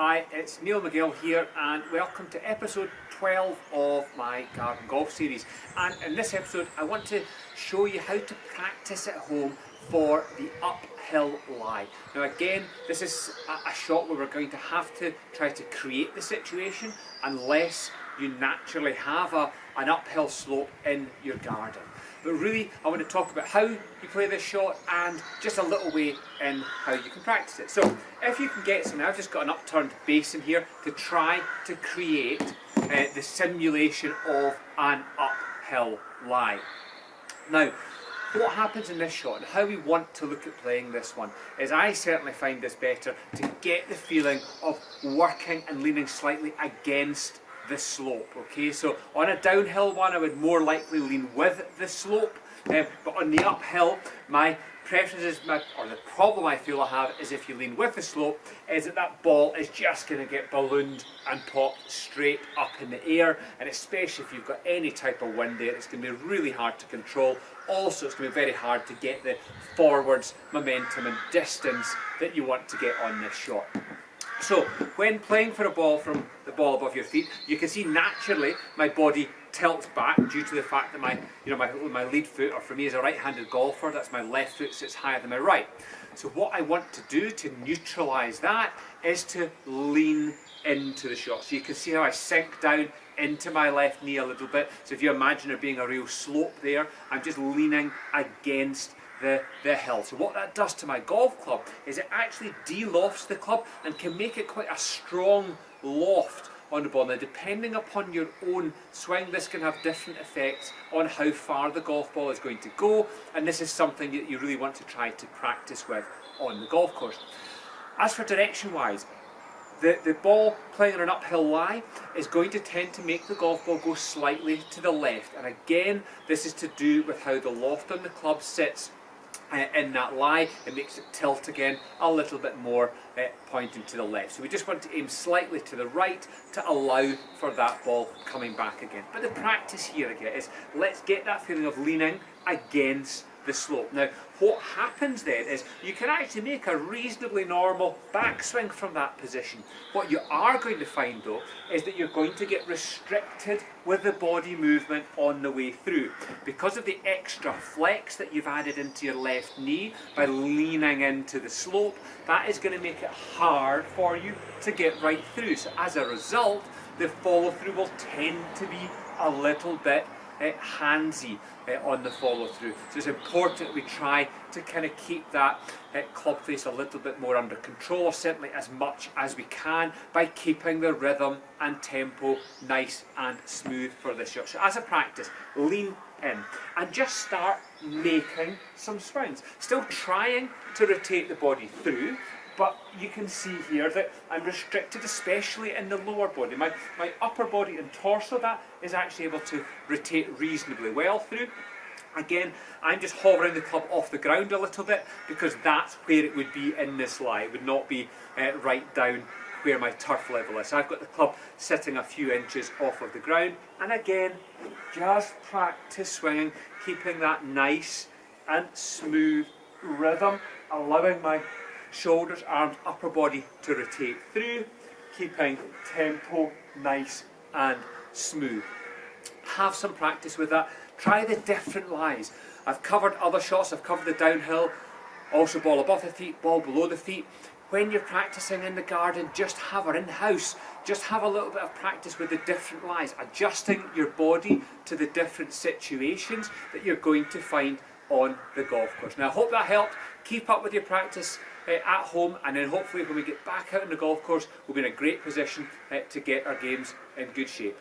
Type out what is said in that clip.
Hi, it's Neil McGill here and welcome to episode 12 of my garden golf series. And in this episode I want to show you how to practice at home for the uphill lie. Now again, this is a shot where we're going to have to try to create the situation unless you naturally have an uphill slope in your garden. But really, I want to talk about how you play this shot and just a little way in how you can practice it. So, if you can get some, I've just got an upturned basin here to try to create the simulation of an uphill lie. Now, what happens in this shot and how we want to look at playing this one is I certainly find this better to get the feeling of working and leaning slightly against the slope. Okay, so on a downhill one I would more likely lean with the slope, but on the uphill my preference is, or the problem I feel I have is if you lean with the slope is that ball is just going to get ballooned and popped straight up in the air, and especially if you've got any type of wind there it's going to be really hard to control. Also it's going to be very hard to get the forwards momentum and distance that you want to get on this shot. So, when playing for a ball from the ball above your feet, you can see naturally my body tilts back due to the fact that my lead foot, or for me as a right-handed golfer, that's my left foot sits higher than my right. So what I want to do to neutralise that is to lean into the shot. So you can see how I sink down into my left knee a little bit. So if you imagine there being a real slope there, I'm just leaning against the hill. So what that does to my golf club is it actually de-lofts the club and can make it quite a strong loft on the ball. Now depending upon your own swing, this can have different effects on how far the golf ball is going to go, and this is something that you really want to try to practice with on the golf course. As for direction wise, the ball playing on an uphill lie is going to tend to make the golf ball go slightly to the left, and again this is to do with how the loft on the club sits in that lie. It makes it tilt again a little bit more, pointing to the left. So we just want to aim slightly to the right to allow for that ball coming back again. But the practice here again is let's get that feeling of leaning against the slope. Now what happens then is you can actually make a reasonably normal backswing from that position. What you are going to find though is that you're going to get restricted with the body movement on the way through because of the extra flex that you've added into your left knee by leaning into the slope. That is going to make it hard for you to get right through. So as a result, the follow through will tend to be a little bit handsy on the follow through. So it's important that we try to kind of keep that club face a little bit more under control, or certainly as much as we can, by keeping the rhythm and tempo nice and smooth for this shot. So as a practice, lean in and just start making some swings. Still trying to rotate the body through, but you can see here that I'm restricted, especially in the lower body. My upper body and torso, that is actually able to rotate reasonably well through. Again, I'm just hovering the club off the ground a little bit because that's where it would be in this lie. It would not be right down where my turf level is. So I've got the club sitting a few inches off of the ground, and again, just practice swinging, keeping that nice and smooth rhythm, allowing my shoulders, arms, upper body to rotate through, keeping tempo nice and smooth. Have some practice with that. Try the different lies. I've covered other shots. I've covered the downhill, also ball above the feet, ball below the feet. When you're practicing in the garden, just have, or in-house, just have a little bit of practice with the different lies, adjusting your body to the different situations that you're going to find on the golf course. Now I hope that helped. Keep up with your practice at home, and then hopefully when we get back out on the golf course we'll be in a great position to get our games in good shape.